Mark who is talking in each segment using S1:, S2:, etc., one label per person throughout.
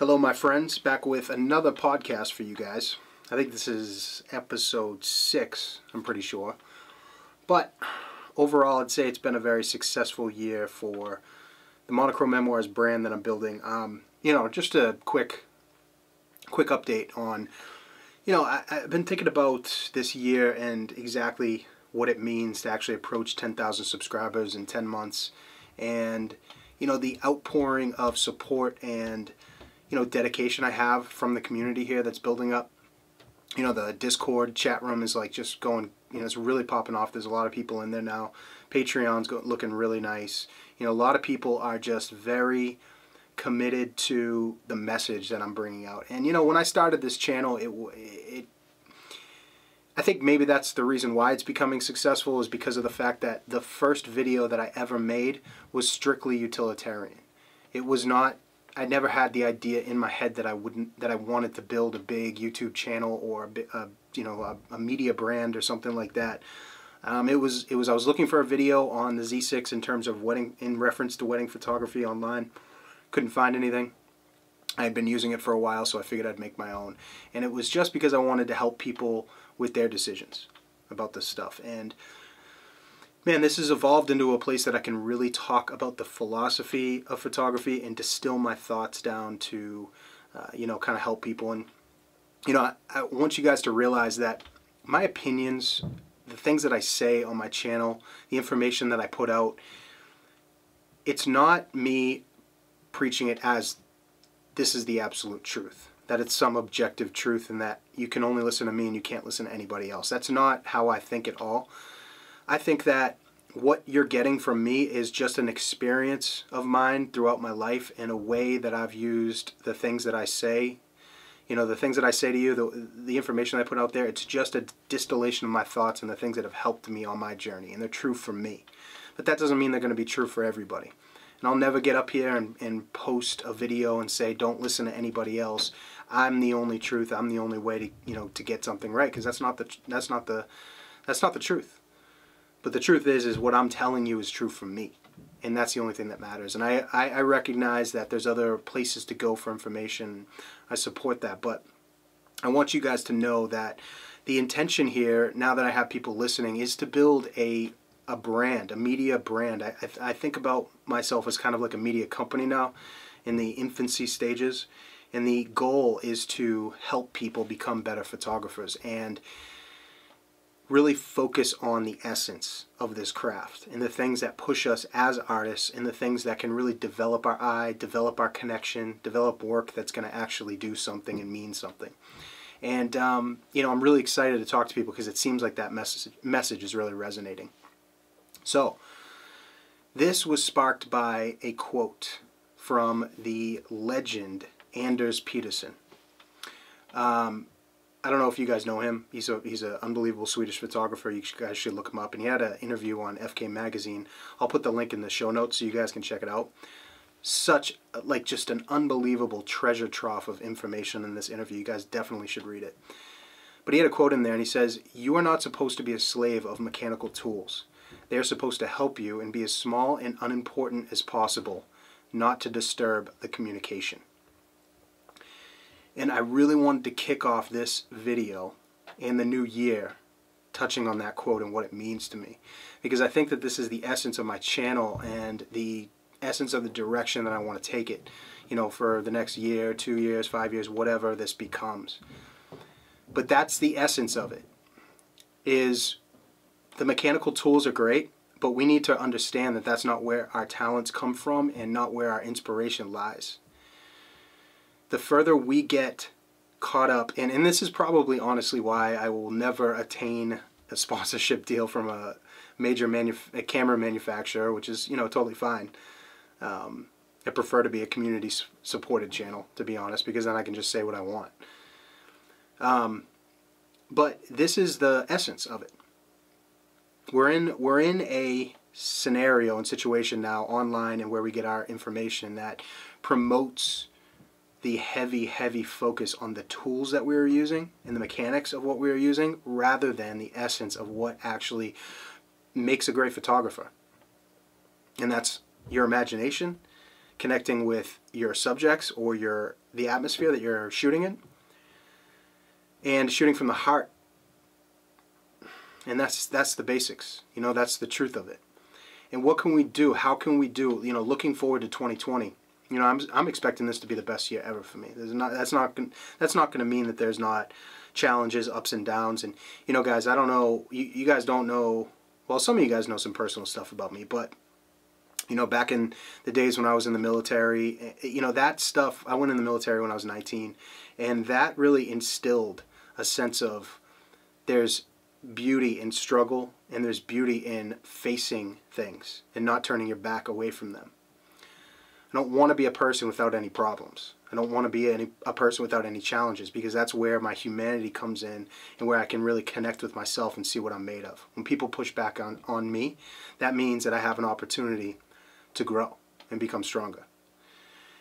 S1: Hello, my friends. Back with another podcast for you guys. I think this is episode 6, I'm pretty sure. But overall, I'd say it's been a very successful year for the Monochrome Memoirs brand that I'm building. Just a quick update on, I've been thinking about this year and exactly what it means to actually approach 10,000 subscribers in 10 months. And, the outpouring of support and dedication I have from the community here that's building up. The Discord chat room is like just going, it's really popping off. There's a lot of people in there now. Patreon's looking really nice. A lot of people are just very committed to the message that I'm bringing out. And when I started this channel, I think maybe that's the reason why it's becoming successful, is because of the fact that the first video that I ever made was strictly utilitarian. It was not, I never had the idea in my head that I wanted to build a big YouTube channel or a media brand or something like that. I was looking for a video on the Z6 in terms of in reference to wedding photography online. Couldn't find anything. I had been using it for a while, so I figured I'd make my own. And it was just because I wanted to help people with their decisions about this stuff. And man, this has evolved into a place that I can really talk about the philosophy of photography and distill my thoughts down to, kind of help people. And, I want you guys to realize that my opinions, the things that I say on my channel, the information that I put out, it's not me preaching it as this is the absolute truth, that it's some objective truth and that you can only listen to me and you can't listen to anybody else. That's not how I think at all. I think that what you're getting from me is just an experience of mine throughout my life in a way that I've used the things that I say. The things that I say to you, the information I put out there, it's just a distillation of my thoughts and the things that have helped me on my journey, and they're true for me. But that doesn't mean they're going to be true for everybody. And I'll never get up here and post a video and say, don't listen to anybody else. I'm the only truth. I'm the only way to get something right, because that's not the truth. But the truth is what I'm telling you is true for me. And that's the only thing that matters. And I recognize that there's other places to go for information. I support that. But I want you guys to know that the intention here, now that I have people listening, is to build a brand, a media brand. I think about myself as kind of like a media company now in the infancy stages. And the goal is to help people become better photographers and really focus on the essence of this craft and the things that push us as artists and the things that can really develop our eye, develop our connection, develop work that's going to actually do something and mean something. And, I'm really excited to talk to people because it seems like that message is really resonating. So, this was sparked by a quote from the legend Anders Petersen. I don't know if you guys know him. He's an unbelievable Swedish photographer. You guys should look him up. And he had an interview on FK Magazine. I'll put the link in the show notes so you guys can check it out. Just an unbelievable treasure trove of information in this interview. You guys definitely should read it. But he had a quote in there, and he says, "You are not supposed to be a slave of mechanical tools. They are supposed to help you and be as small and unimportant as possible, not to disturb the communication." And I really wanted to kick off this video in the new year touching on that quote and what it means to me. Because I think that this is the essence of my channel and the essence of the direction that I want to take it, for the next year, 2 years, 5 years, whatever this becomes. But that's the essence of it, is the mechanical tools are great, but we need to understand that that's not where our talents come from and not where our inspiration lies. The further we get caught up, and this is probably honestly why I will never attain a sponsorship deal from a major camera manufacturer, which is, totally fine. I prefer to be a community-supported channel, to be honest, because then I can just say what I want. But this is the essence of it. We're in a scenario and situation now online and where we get our information that promotes the heavy focus on the tools that we were using and the mechanics of what we were using rather than the essence of what actually makes a great photographer. And that's your imagination, connecting with your subjects or the atmosphere that you're shooting in, and shooting from the heart. And that's the basics. You know, that's the truth of it. And what can we do? How can we do? You know, looking forward to 2020. You know, I'm expecting this to be the best year ever for me. That's not going to mean that there's not challenges, ups and downs. And you know, guys, I don't know. You guys don't know. Well, some of you guys know some personal stuff about me, but you know, back in the days when I was in the military, you know, that stuff. I went in the military when I was 19, and that really instilled a sense of there's beauty in struggle, and there's beauty in facing things and not turning your back away from them. I don't want to be a person without any problems. I don't want to be a person without any challenges, because that's where my humanity comes in and where I can really connect with myself and see what I'm made of. When people push back on me, that means that I have an opportunity to grow and become stronger.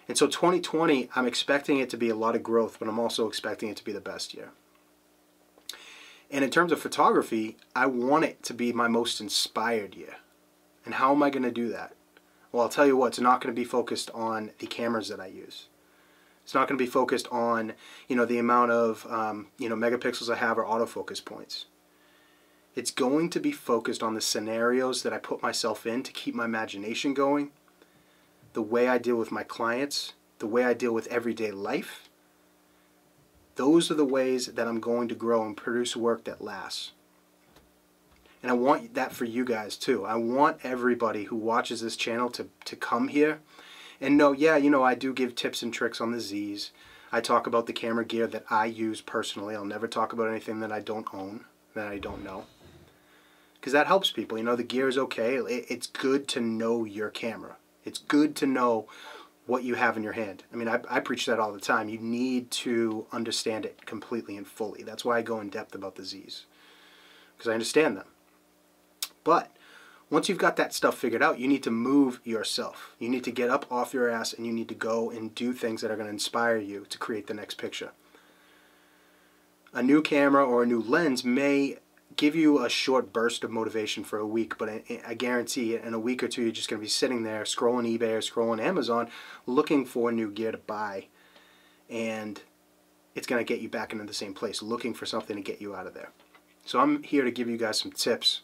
S1: And so 2020, I'm expecting it to be a lot of growth, but I'm also expecting it to be the best year. And in terms of photography, I want it to be my most inspired year. And how am I going to do that? Well, I'll tell you what, it's not going to be focused on the cameras that I use. It's not going to be focused on, you know, the amount of, you know, megapixels I have or autofocus points. It's going to be focused on the scenarios that I put myself in to keep my imagination going, the way I deal with my clients, the way I deal with everyday life. Those are the ways that I'm going to grow and produce work that lasts. And I want that for you guys too. I want everybody who watches this channel to come here and know, yeah, you know, I do give tips and tricks on the Zs. I talk about the camera gear that I use personally. I'll never talk about anything that I don't own, that I don't know. Because that helps people. You know, the gear is okay. It's good to know your camera. It's good to know what you have in your hand. I mean, I preach that all the time. You need to understand it completely and fully. That's why I go in depth about the Zs, because I understand them. But once you've got that stuff figured out, you need to move yourself. You need to get up off your ass, and you need to go and do things that are going to inspire you to create the next picture. A new camera or a new lens may give you a short burst of motivation for a week, but I guarantee in a week or two you're just going to be sitting there scrolling eBay or scrolling Amazon looking for new gear to buy, and it's going to get you back into the same place, looking for something to get you out of there. So I'm here to give you guys some tips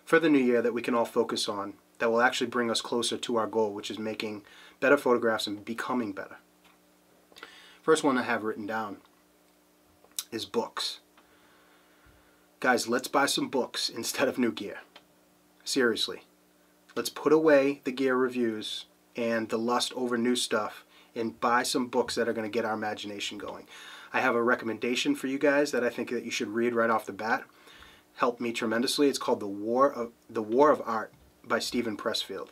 S1: for the new year that we can all focus on, that will actually bring us closer to our goal, which is making better photographs and becoming better. First one I have written down is books. Guys, let's buy some books instead of new gear. Seriously. Let's put away the gear reviews and the lust over new stuff and buy some books that are going to get our imagination going. I have a recommendation for you guys that I think that you should read right off the bat. Helped me tremendously. It's called The War of Art by Steven Pressfield.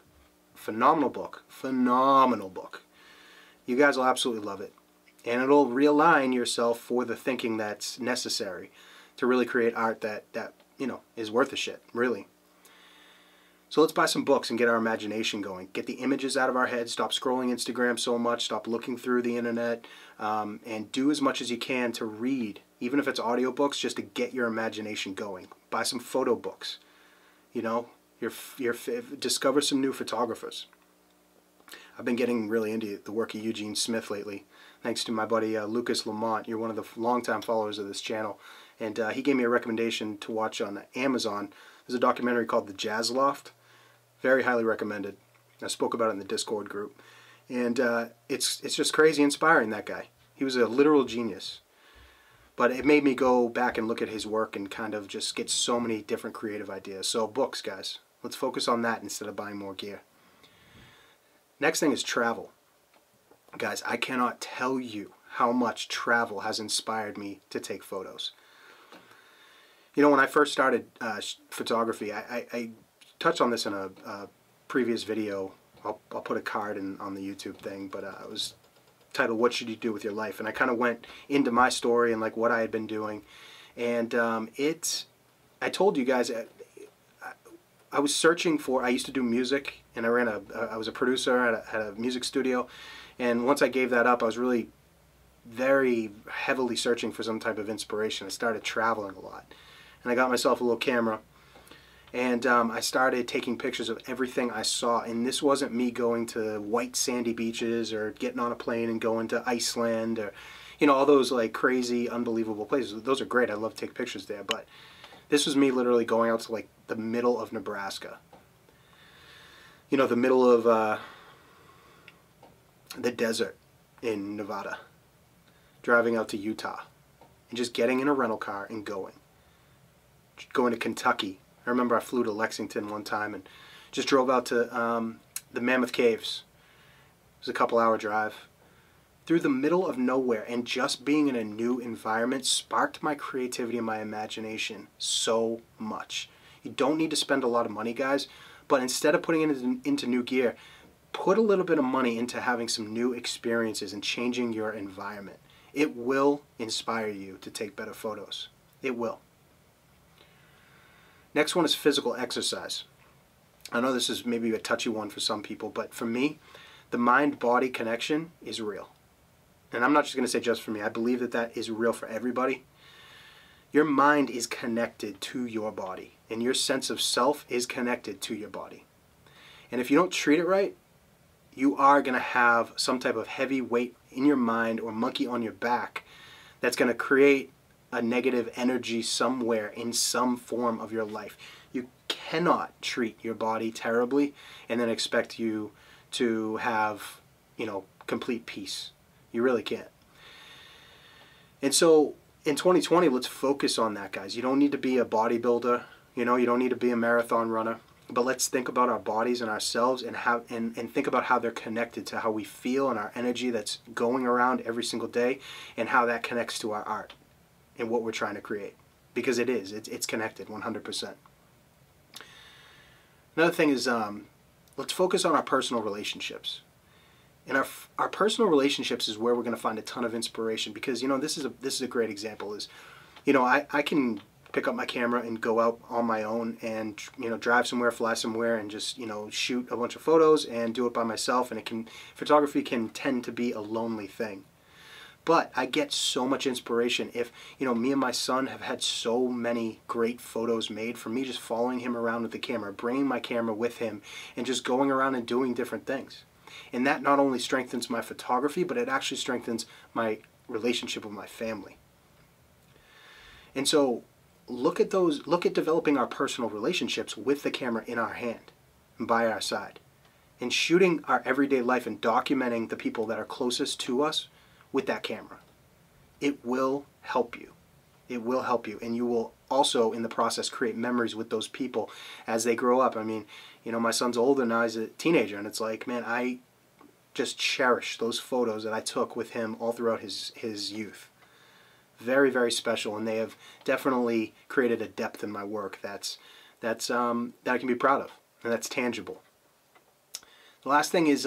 S1: Phenomenal book. Phenomenal book. You guys will absolutely love it. And it'll realign yourself for the thinking that's necessary to really create art that you know, is worth a shit, really. So let's buy some books and get our imagination going. Get the images out of our heads. Stop scrolling Instagram so much. Stop looking through the internet. And do as much as you can to read, even if it's audiobooks, just to get your imagination going. Buy some photo books. You know, discover some new photographers. I've been getting really into the work of Eugene Smith lately, thanks to my buddy Lucas Lamont. You're one of the longtime followers of this channel. And he gave me a recommendation to watch on Amazon. There's a documentary called The Jazz Loft. Very highly recommended. I spoke about it in the Discord group. And it's just crazy inspiring, that guy. He was a literal genius. But it made me go back and look at his work and kind of just get so many different creative ideas. So books, guys. Let's focus on that instead of buying more gear. Next thing is travel. Guys, I cannot tell you how much travel has inspired me to take photos. You know, when I first started photography, I touched on this in a previous video. I'll put a card on the YouTube thing, but it was titled, "What Should You Do With Your Life?" And I kind of went into my story and like what I had been doing. And I told you guys, I was searching for, I used to do music, and I was a producer, had a music studio. And once I gave that up, I was really very heavily searching for some type of inspiration. I started traveling a lot. And I got myself a little camera, And I started taking pictures of everything I saw. And this wasn't me going to white sandy beaches or getting on a plane and going to Iceland or, you know, all those like crazy, unbelievable places. Those are great. I love to take pictures there. But this was me literally going out to like the middle of Nebraska. You know, the middle of the desert in Nevada. Driving out to Utah. And just getting in a rental car and going. Going to Kentucky. I remember I flew to Lexington one time and just drove out to the Mammoth Caves. It was a couple-hour drive. Through the middle of nowhere, and just being in a new environment sparked my creativity and my imagination so much. You don't need to spend a lot of money, guys, but instead of putting it into new gear, put a little bit of money into having some new experiences and changing your environment. It will inspire you to take better photos. It will. Next one is physical exercise. I know this is maybe a touchy one for some people, but for me, the mind-body connection is real. And I'm not just going to say just for me. I believe that that is real for everybody. Your mind is connected to your body, and your sense of self is connected to your body. And if you don't treat it right, you are going to have some type of heavy weight in your mind or monkey on your back that's going to create a negative energy somewhere in some form of your life. You cannot treat your body terribly and then expect you to have, you know, complete peace. You really can't. And so in 2020, let's focus on that, guys. You don't need to be a bodybuilder. You know, you don't need to be a marathon runner. But let's think about our bodies and ourselves and how and think about how they're connected to how we feel and our energy that's going around every single day and how that connects to our art and what we're trying to create. Because it's connected 100%. Another thing is let's focus on our personal relationships. And our personal relationships is where we're going to find a ton of inspiration, because, you know, this is a great example. Is, you know, I can pick up my camera and go out on my own and, you know, drive somewhere, fly somewhere, and just, you know, shoot a bunch of photos and do it by myself. And photography can tend to be a lonely thing. But I get so much inspiration if, you know, me and my son have had so many great photos made from me just following him around with the camera, bringing my camera with him, and just going around and doing different things. And that not only strengthens my photography, but it actually strengthens my relationship with my family. And so look at developing our personal relationships with the camera in our hand and by our side. And shooting our everyday life and documenting the people that are closest to us with that camera. It will help you. It will help you. And you will also, in the process, create memories with those people as they grow up. I mean, you know, my son's older now, he's a teenager, and it's like, man, I just cherish those photos that I took with him all throughout his youth. Very, very special, and they have definitely created a depth in my work that I can be proud of, and that's tangible. The last thing is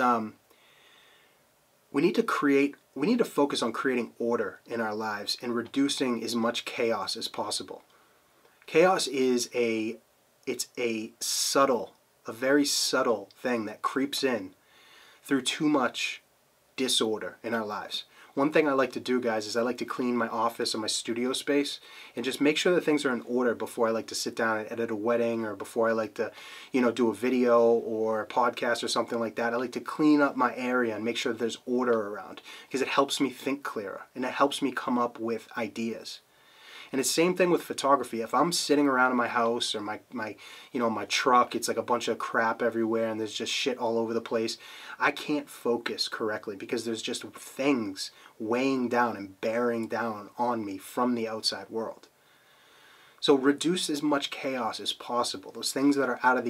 S1: we need to focus on creating order in our lives and reducing as much chaos as possible. Chaos is a very subtle thing that creeps in through too much disorder in our lives. One thing I like to do, guys, is I like to clean my office and my studio space and just make sure that things are in order before I like to sit down and edit a wedding, or before I like to, you know, do a video or a podcast or something like that. I like to clean up my area and make sure that there's order around, because it helps me think clearer and it helps me come up with ideas. And it's the same thing with photography. If I'm sitting around in my house or my truck, it's like a bunch of crap everywhere and there's just shit all over the place, I can't focus correctly because there's just things weighing down and bearing down on me from the outside world. So reduce as much chaos as possible. Those things that are out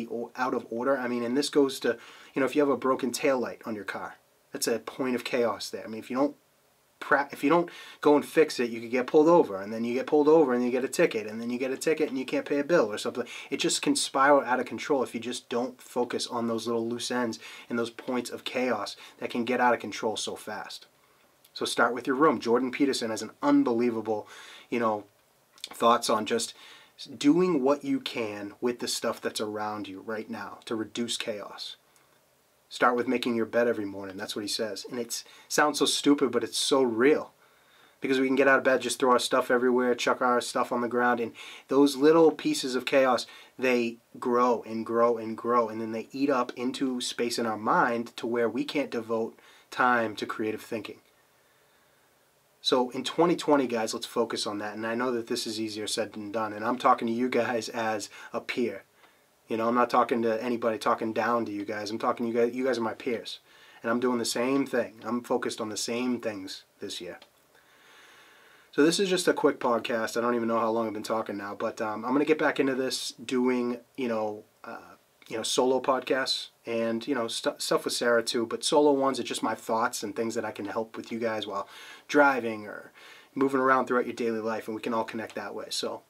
S1: of order. I mean, and this goes to, you know, if you have a broken taillight on your car, that's a point of chaos there. I mean, if you don't go and fix it, you could get pulled over, and then you get pulled over and you get a ticket, and then you get a ticket and you can't pay a bill or something. It just can spiral out of control if you just don't focus on those little loose ends and those points of chaos that can get out of control so fast. So start with your room. Jordan Peterson has an unbelievable, you know, thoughts on just doing what you can with the stuff that's around you right now to reduce chaos. Start with making your bed every morning. That's what he says. And it sounds so stupid, but it's so real. because we can get out of bed, just throw our stuff everywhere, chuck our stuff on the ground, and those little pieces of chaos, they grow and grow and grow, and then they eat up into space in our mind to where we can't devote time to creative thinking. So in 2020, guys, let's focus on that. And I know that this is easier said than done, and I'm talking to you guys as a peer. You know, I'm not talking to anybody, talking down to you guys. I'm talking to you guys. You guys are my peers, and I'm doing the same thing. I'm focused on the same things this year. So this is just a quick podcast. I don't even know how long I've been talking now, but I'm going to get back into this, doing solo podcasts and stuff with Sarah too. But solo ones are just my thoughts and things that I can help with you guys while driving or moving around throughout your daily life, and we can all connect that way. So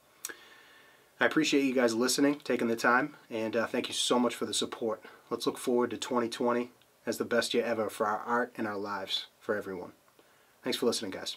S1: I appreciate you guys listening, taking the time, and thank you so much for the support. Let's look forward to 2020 as the best year ever for our art and our lives, for everyone. Thanks for listening, guys.